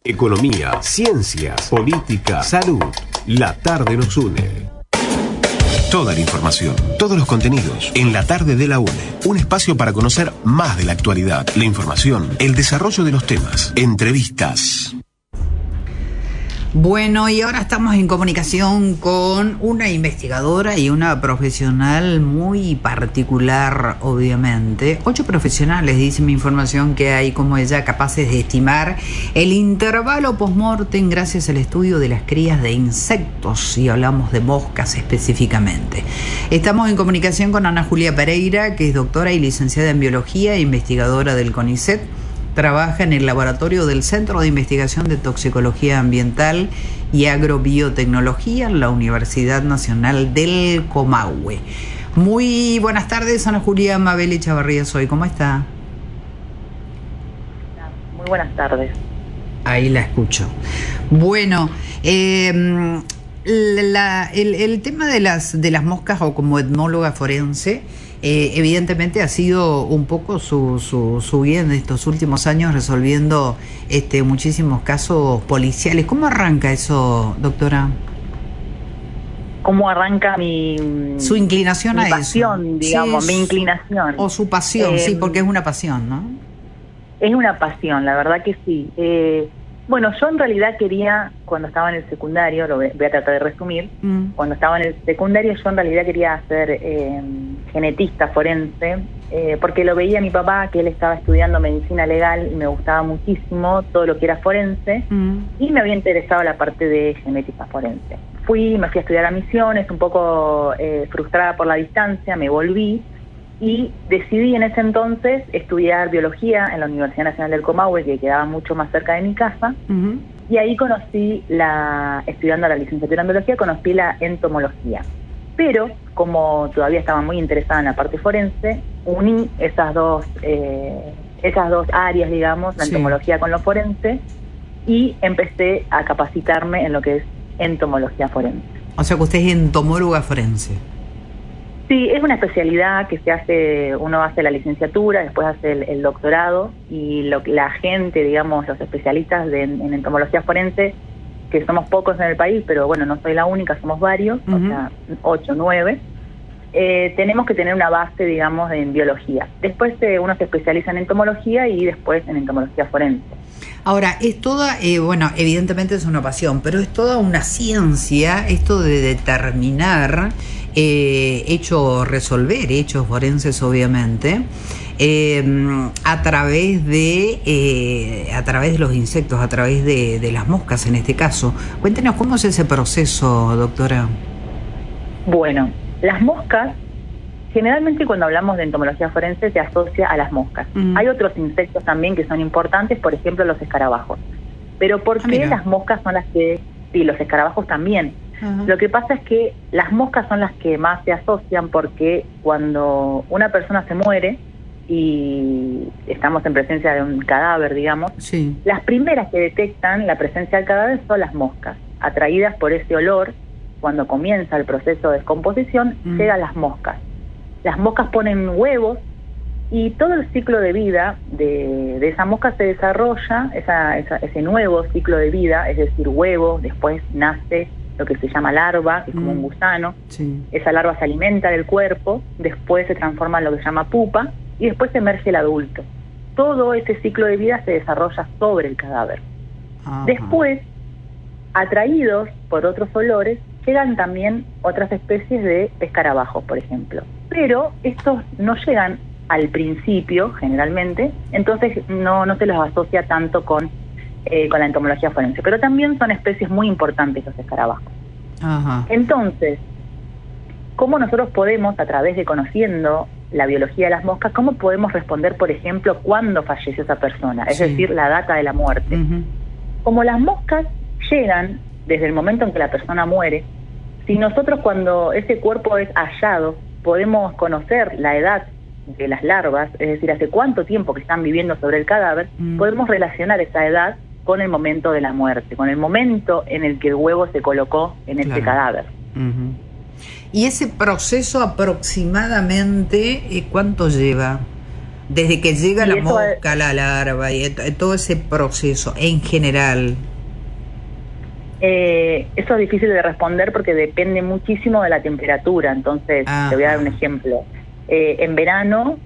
Economía, ciencias, política, salud. La tarde nos une. Toda la información, todos los contenidos en La Tarde de la UNE. Un espacio para conocer más de la actualidad, la información, el desarrollo de los temas, entrevistas. Bueno, y ahora estamos en comunicación con una investigadora y una profesional muy particular, obviamente. 8 profesionales, dice mi información, que hay como ella capaces de estimar el intervalo post-mortem gracias al estudio de las crías de insectos, y hablamos de moscas específicamente. Estamos en comunicación con Ana Julia Pereira, que es doctora y licenciada en biología e investigadora del CONICET. Trabaja en el laboratorio del Centro de Investigación de Toxicología Ambiental y Agrobiotecnología en la Universidad Nacional del Comahue. Muy buenas tardes, Ana Julia. Mabel Echavarría soy. ¿Cómo está? Muy buenas tardes. Ahí la escucho. Bueno, el tema de las moscas, o como etnóloga forense, evidentemente ha sido un poco su guía en estos últimos años, resolviendo muchísimos casos policiales. ¿Cómo arranca eso, doctora? ¿Cómo arranca su inclinación a pasión, eso? digamos, Sí, mi inclinación? O su pasión, sí, porque es una pasión, ¿no? Es una pasión, la verdad que sí. Bueno, yo en realidad quería, cuando estaba en el secundario, lo voy a tratar de resumir, cuando estaba en el secundario yo en realidad quería ser genetista forense, porque lo veía a mi papá, que él estaba estudiando medicina legal y me gustaba muchísimo todo lo que era forense, y me había interesado la parte de genética forense. Me fui a estudiar a Misiones, un poco frustrada por la distancia, me volví, y decidí en ese entonces estudiar biología en la Universidad Nacional del Comahue, que quedaba mucho más cerca de mi casa, y ahí estudiando la licenciatura en biología, conocí la entomología. Pero, como todavía estaba muy interesada en la parte forense, uní esas dos áreas, digamos, la entomología con lo forense, y empecé a capacitarme en lo que es entomología forense. O sea que usted es entomóloga forense. Sí, es una especialidad que uno hace la licenciatura, después hace el doctorado, y la gente, digamos, los especialistas en entomología forense, que somos pocos en el país, pero bueno, no soy la única, somos varios, o sea, 8, 9, tenemos que tener una base, digamos, en biología. Después uno se especializa en entomología y después en entomología forense. Ahora, es toda, bueno, evidentemente es una pasión, pero es toda una ciencia esto de determinar resolver hechos forenses, obviamente, a través de los insectos, a través de las moscas en este caso. Cuéntenos cómo es ese proceso, doctora. Bueno, las moscas, generalmente cuando hablamos de entomología forense se asocia a las moscas. Hay otros insectos también que son importantes, por ejemplo los escarabajos. Pero ¿por qué las moscas son las que...? Sí, los escarabajos también. Lo que pasa es que las moscas son las que más se asocian, porque cuando una persona se muere y estamos en presencia de un cadáver, digamos, las primeras que detectan la presencia del cadáver son las moscas. Atraídas por ese olor, cuando comienza el proceso de descomposición, llegan las moscas. Las moscas ponen huevos y todo el ciclo de vida de esa mosca se desarrolla, ese nuevo ciclo de vida, es decir, huevo, después nace lo que se llama larva, que es como un gusano. Esa larva se alimenta del cuerpo, después se transforma en lo que se llama pupa y después emerge el adulto. Todo ese ciclo de vida se desarrolla sobre el cadáver. Después, atraídos por otros olores, llegan también otras especies de escarabajos, por ejemplo. Pero estos no llegan al principio, generalmente, entonces no se los asocia tanto con la entomología forense. Pero también son especies muy importantes los escarabajos. Entonces, ¿cómo nosotros podemos, a través de conociendo la biología de las moscas, cómo podemos responder, por ejemplo, cuándo falleció esa persona? Es decir, la data de la muerte. Como las moscas llegan desde el momento en que la persona muere, si nosotros, cuando ese cuerpo es hallado, podemos conocer la edad de las larvas, es decir, hace cuánto tiempo que están viviendo sobre el cadáver, podemos relacionar esa edad con el momento de la muerte, con el momento en el que el huevo se colocó en este cadáver. ¿Y ese proceso aproximadamente cuánto lleva? Desde que llega la mosca, la larva y todo ese proceso en general. Eso es difícil de responder porque depende muchísimo de la temperatura. Entonces, te voy a dar un ejemplo. En verano,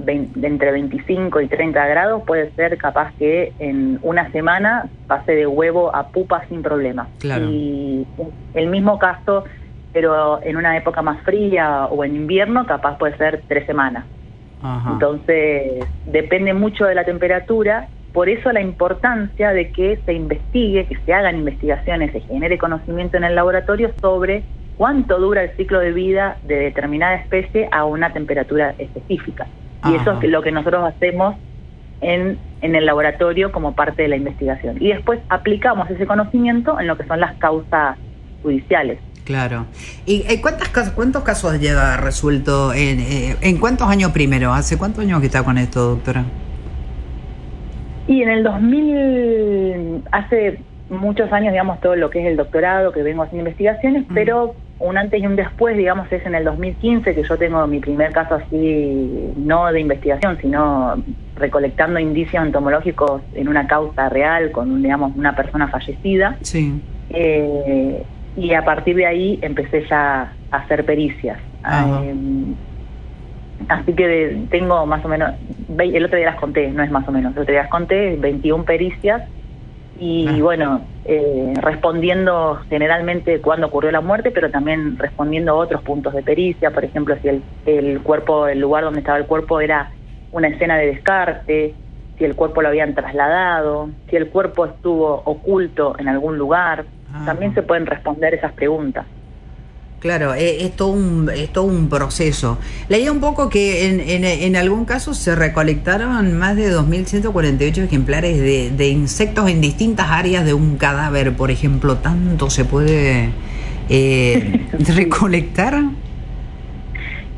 entre 25 y 30 grados, puede ser capaz que en una semana pase de huevo a pupa sin problema. Claro. Y el mismo caso, pero en una época más fría o en invierno, capaz puede ser 3 semanas. Ajá. Entonces, depende mucho de la temperatura. Por eso la importancia de que se investigue, que se hagan investigaciones, se genere conocimiento en el laboratorio sobre cuánto dura el ciclo de vida de determinada especie a una temperatura específica. Y eso es lo que nosotros hacemos en el laboratorio como parte de la investigación. Y después aplicamos ese conocimiento en lo que son las causas judiciales. Claro. ¿Y cuántos casos lleva resuelto? ¿En cuántos años primero? ¿Hace cuántos años que está con esto, doctora? Y en el 2000, hace muchos años, digamos, todo lo que es el doctorado, que vengo haciendo investigaciones, pero un antes y un después, digamos, es en el 2015 que yo tengo mi primer caso así, no de investigación, sino recolectando indicios entomológicos en una causa real con, digamos, una persona fallecida. Sí. Y a partir de ahí empecé ya a hacer pericias. Así que tengo más o menos, el otro día las conté, no es más o menos, el otro día las conté, 21 pericias. Y bueno, respondiendo generalmente cuándo ocurrió la muerte, pero también respondiendo a otros puntos de pericia. Por ejemplo, si el cuerpo, el lugar donde estaba el cuerpo era una escena de descarte, si el cuerpo lo habían trasladado, si el cuerpo estuvo oculto en algún lugar. También se pueden responder esas preguntas. Claro, es todo un proceso. Leía un poco que en algún caso se recolectaron más de 2.148 ejemplares de insectos en distintas áreas de un cadáver, por ejemplo. ¿Tanto se puede recolectar?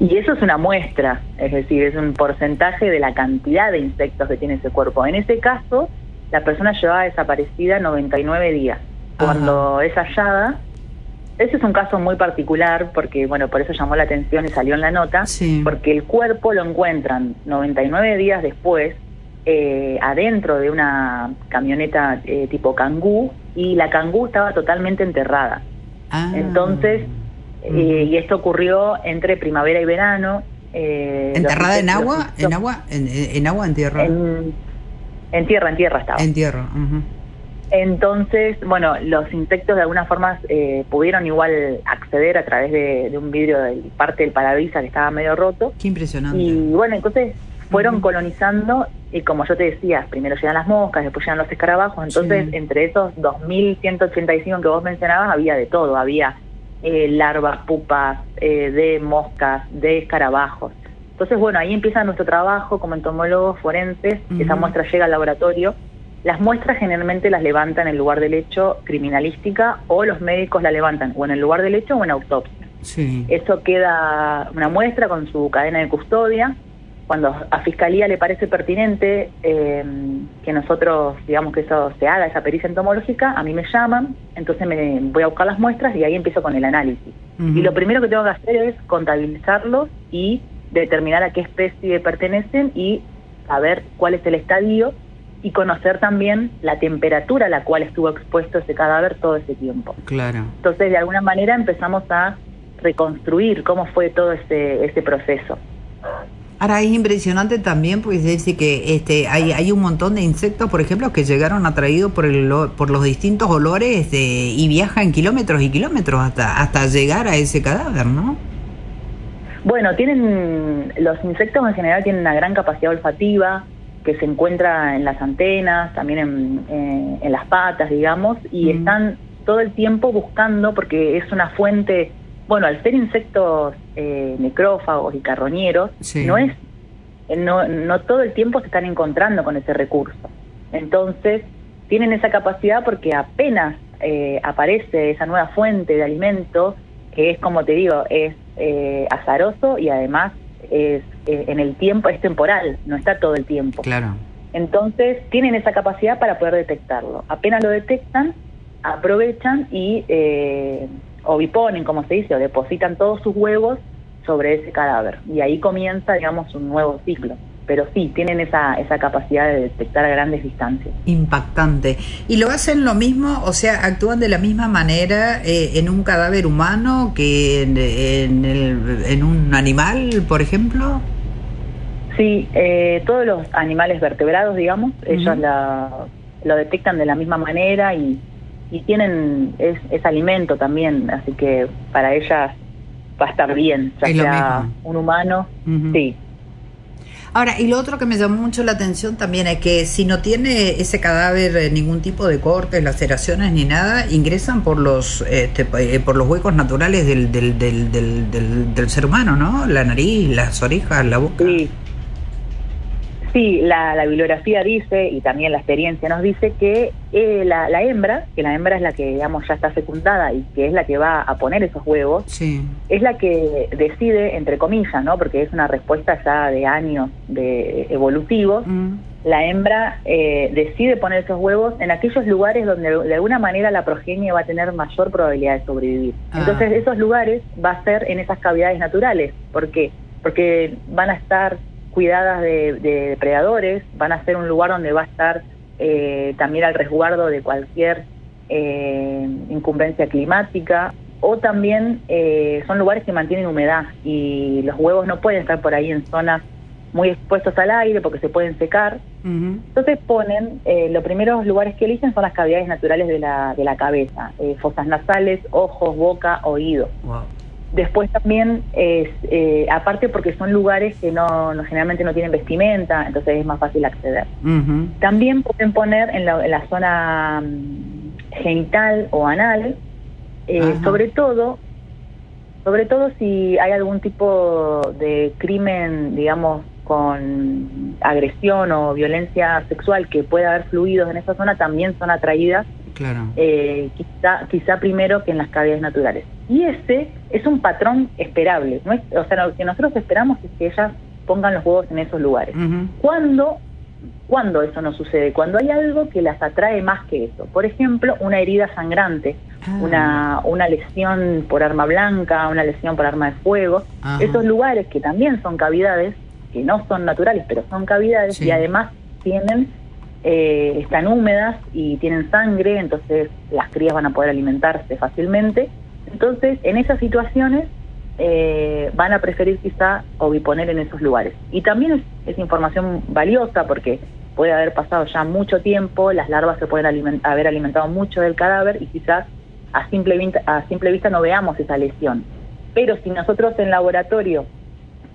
Y eso es una muestra, es decir, es un porcentaje de la cantidad de insectos que tiene ese cuerpo. En ese caso, la persona llevaba desaparecida 99 días. Cuando es hallada, ese es un caso muy particular porque, bueno, por eso llamó la atención y salió en la nota, porque el cuerpo lo encuentran 99 días después adentro de una camioneta tipo Kangoo, y la Kangoo estaba totalmente enterrada. Entonces, y esto ocurrió entre primavera y verano. ¿Enterrada en agua? ¿En agua? ¿En agua o en tierra? En tierra estaba. En tierra, Entonces, bueno, los insectos de alguna forma pudieron igual acceder a través de un vidrio de parte del parabrisas que estaba medio roto. Qué impresionante. Y bueno, entonces fueron colonizando, y como yo te decía, primero llegan las moscas, después llegan los escarabajos. Entonces, entre esos 2.185 que vos mencionabas, había de todo. Había larvas, pupas, de moscas, de escarabajos. Entonces, bueno, ahí empieza nuestro trabajo como entomólogos forenses. Esa muestra llega al laboratorio. Las muestras generalmente las levantan en el lugar del hecho criminalística, o los médicos la levantan o en el lugar del hecho o en autopsia. Eso queda una muestra con su cadena de custodia. Cuando a Fiscalía le parece pertinente que nosotros, digamos, que eso se haga, esa pericia entomológica, a mí me llaman, entonces me voy a buscar las muestras y ahí empiezo con el análisis. Y lo primero que tengo que hacer es contabilizarlos y determinar a qué especie pertenecen y saber cuál es el estadio, y conocer también la temperatura a la cual estuvo expuesto ese cadáver todo ese tiempo. Claro. Entonces, de alguna manera empezamos a reconstruir cómo fue todo ese proceso. Ahora, es impresionante también, porque dice que hay un montón de insectos, por ejemplo, que llegaron atraídos por los distintos olores y viajan kilómetros y kilómetros hasta llegar a ese cadáver, ¿no? Bueno, los insectos en general tienen una gran capacidad olfativa, que se encuentra en las antenas, también en las patas, digamos, y están todo el tiempo buscando, porque es una fuente, bueno, al ser insectos necrófagos y carroñeros, no todo el tiempo se están encontrando con ese recurso. Entonces, tienen esa capacidad porque apenas aparece esa nueva fuente de alimento, que es, como te digo, es azaroso y además es en el tiempo, es temporal, no está todo el tiempo. Claro. Entonces tienen esa capacidad para poder detectarlo. Apenas lo detectan, aprovechan y oviponen, como se dice, o depositan todos sus huevos sobre ese cadáver. Y ahí comienza, digamos, un nuevo ciclo. pero sí, tienen esa capacidad de detectar a grandes distancias. Impactante. ¿Y lo hacen lo mismo? O sea, ¿actúan de la misma manera en un cadáver humano que en un animal, por ejemplo? Sí, todos los animales vertebrados, digamos, ellos lo detectan de la misma manera y tienen es alimento también, así que para ellas va a estar bien, ya sea un humano, sí. Ahora, y lo otro que me llamó mucho la atención también es que si no tiene ese cadáver ningún tipo de cortes, laceraciones ni nada, ingresan por los huecos naturales del ser humano, ¿no? La nariz, las orejas, la boca. Sí. Sí, la bibliografía dice, y también la experiencia nos dice que la hembra es la que, digamos, ya está fecundada y que es la que va a poner esos huevos, sí, es la que decide, entre comillas, ¿no? Porque es una respuesta ya de años evolutivos. La hembra decide poner esos huevos en aquellos lugares donde de alguna manera la progenie va a tener mayor probabilidad de sobrevivir. Entonces esos lugares va a ser en esas cavidades naturales. ¿Por qué? Porque van a estar cuidadas de depredadores, van a ser un lugar donde va a estar también al resguardo de cualquier incumbencia climática, o también son lugares que mantienen humedad y los huevos no pueden estar por ahí en zonas muy expuestos al aire porque se pueden secar. Entonces ponen, los primeros lugares que eligen son las cavidades naturales de la cabeza, fosas nasales, ojos, boca, oído. Wow. Después también, aparte porque son lugares que no generalmente no tienen vestimenta, entonces es más fácil acceder. También pueden poner en la zona genital o anal, sobre todo si hay algún tipo de crimen, digamos, con agresión o violencia sexual que pueda haber fluidos en esa zona, también son atraídas. Claro. Quizá primero que en las cavidades naturales. Y ese es un patrón esperable. No es, o sea, lo que nosotros esperamos es que ellas pongan los huevos en esos lugares. ¿Cuándo eso no sucede? Cuando hay algo que las atrae más que eso. Por ejemplo, una herida sangrante, una lesión por arma blanca, una lesión por arma de fuego. Esos lugares que también son cavidades, que no son naturales, pero son cavidades, sí, y además están húmedas y tienen sangre, entonces las crías van a poder alimentarse fácilmente. Entonces, en esas situaciones van a preferir quizá oviponer en esos lugares. Y también es información valiosa porque puede haber pasado ya mucho tiempo, las larvas se pueden haber alimentado mucho del cadáver y quizás a simple vista no veamos esa lesión. Pero si nosotros en laboratorio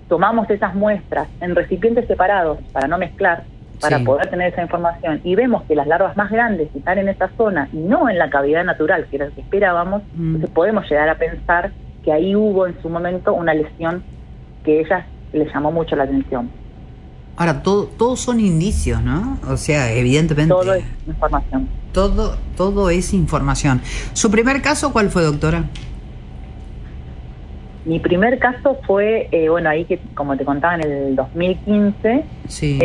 tomamos esas muestras en recipientes separados para no mezclar, para poder tener esa información, y vemos que las larvas más grandes están en esa zona y no en la cavidad natural, que era lo que esperábamos, entonces podemos llegar a pensar que ahí hubo en su momento una lesión que a ellas les llamó mucho la atención. Ahora, todos son indicios, ¿no? O sea, evidentemente... Todo es información. Todo es información. ¿Su primer caso cuál fue, doctora? Mi primer caso fue, ahí que, como te contaba, en el 2015, sí.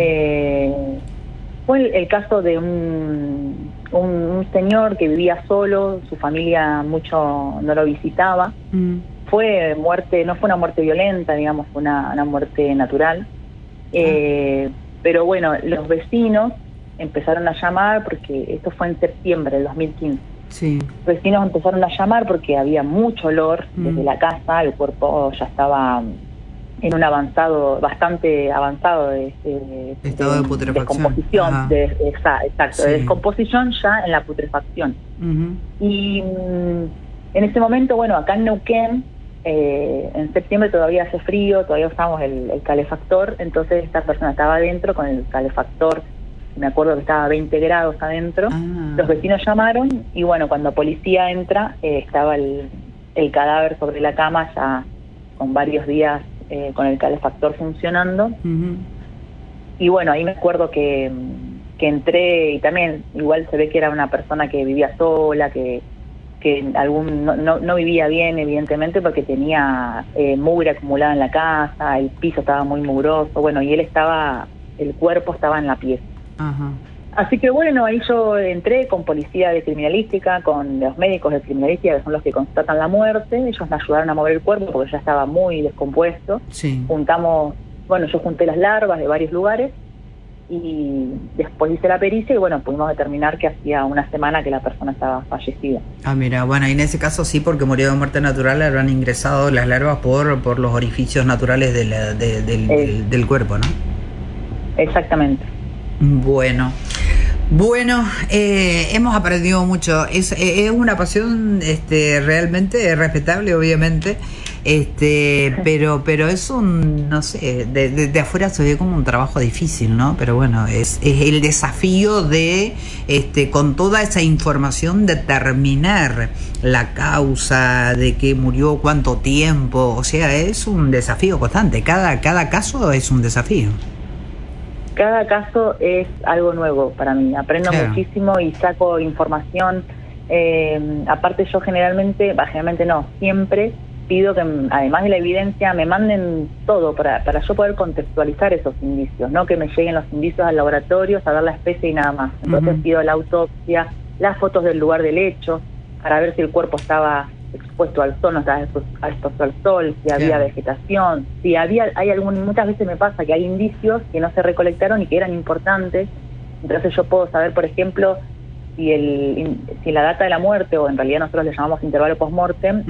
Fue el caso de un señor que vivía solo, su familia mucho no lo visitaba. Fue muerte, no fue una muerte violenta, digamos, fue una muerte natural. Pero bueno, los vecinos empezaron a llamar, porque esto fue en septiembre del 2015. Sí. Los vecinos empezaron a llamar porque había mucho olor desde la casa, el cuerpo ya estaba en un bastante avanzado de estado de putrefacción. Descomposición, exacto, de descomposición ya en la putrefacción. Y en ese momento, acá en Neuquén, en septiembre todavía hace frío, todavía usamos el calefactor, entonces esta persona estaba adentro con el calefactor. Me acuerdo que estaba a 20 grados adentro. Los vecinos llamaron y cuando policía entra, estaba el cadáver sobre la cama ya con varios días con el calefactor funcionando. Y ahí me acuerdo que entré, y también igual se ve que era una persona que vivía sola, que no vivía bien, evidentemente, porque tenía mugre acumulada en la casa, el piso estaba muy mugroso, y el cuerpo estaba en la pieza. Así que ahí yo entré con policía de criminalística, con los médicos de criminalística, que son los que constatan la muerte. Ellos me ayudaron a mover el cuerpo porque ya estaba muy descompuesto. Juntamos Bueno, yo junté las larvas de varios lugares y después hice la pericia y bueno, pudimos determinar que hacía una semana que la persona estaba fallecida. Ah, mira, bueno, y en ese caso sí, porque murió de muerte natural, le habrán ingresado las larvas por los orificios naturales del cuerpo, ¿no? Exactamente. Bueno, hemos aprendido mucho. Es una pasión realmente respetable, obviamente, pero es no sé, de afuera se ve como un trabajo difícil, ¿no? Pero bueno, es el desafío de, con toda esa información, determinar la causa de que murió, cuánto tiempo. O sea, es un desafío constante. Cada caso es un desafío. Cada caso es algo nuevo para mí, aprendo muchísimo y saco información. Aparte yo generalmente no, siempre pido que además de la evidencia me manden todo para yo poder contextualizar esos indicios, no que me lleguen los indicios al laboratorio, saber la especie y nada más. Entonces pido la autopsia, las fotos del lugar del hecho, para ver si el cuerpo estaba expuesto al sol, no estaba expuesto al sol, si había vegetación, si muchas veces me pasa que hay indicios que no se recolectaron y que eran importantes. Entonces yo puedo saber, por ejemplo, si la data de la muerte, o en realidad nosotros le llamamos intervalo post-mortem,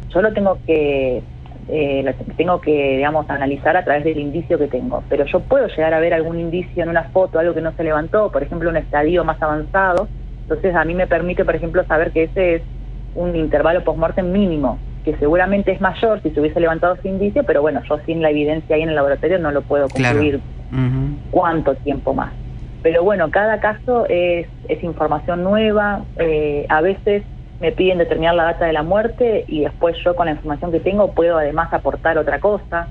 yo lo tengo que digamos, analizar a través del indicio que tengo, pero yo puedo llegar a ver algún indicio en una foto, algo que no se levantó, por ejemplo un estadio más avanzado. Entonces a mí me permite, por ejemplo, saber que ese es un intervalo post-mortem mínimo, que seguramente es mayor si se hubiese levantado ese indicio, pero bueno, yo sin la evidencia ahí en el laboratorio no lo puedo concluir cuánto tiempo más. Pero bueno, cada caso es información nueva. A veces me piden determinar la data de la muerte y después yo con la información que tengo puedo además aportar otra cosa.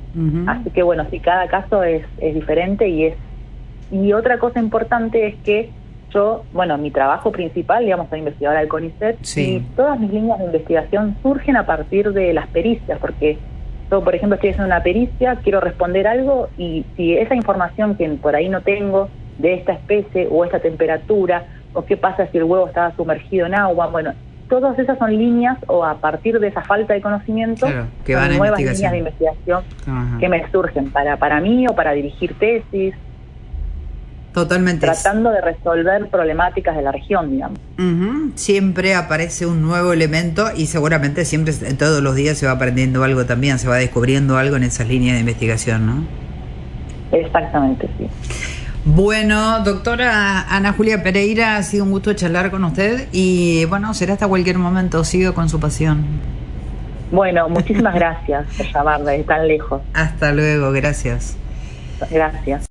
Así que bueno, sí, cada caso es diferente y otra cosa importante es que yo, mi trabajo principal, digamos, soy investigadora del CONICET, y todas mis líneas de investigación surgen a partir de las pericias, porque yo, por ejemplo, estoy haciendo una pericia, quiero responder algo, y si esa información que por ahí no tengo, de esta especie, o esta temperatura, o qué pasa si el huevo estaba sumergido en agua, todas esas son líneas, o a partir de esa falta de conocimiento, que van son nuevas líneas de investigación que me surgen para mí, o para dirigir tesis. Totalmente. Tratando de resolver problemáticas de la región, digamos. Siempre aparece un nuevo elemento y seguramente siempre, todos los días se va aprendiendo algo también, se va descubriendo algo en esas líneas de investigación, ¿no? Exactamente, sí. Bueno, doctora Ana Julia Pereira, ha sido un gusto charlar con usted y bueno, será hasta cualquier momento, sigo con su pasión. Bueno, muchísimas gracias por llamarme de tan lejos. Hasta luego, gracias. Gracias.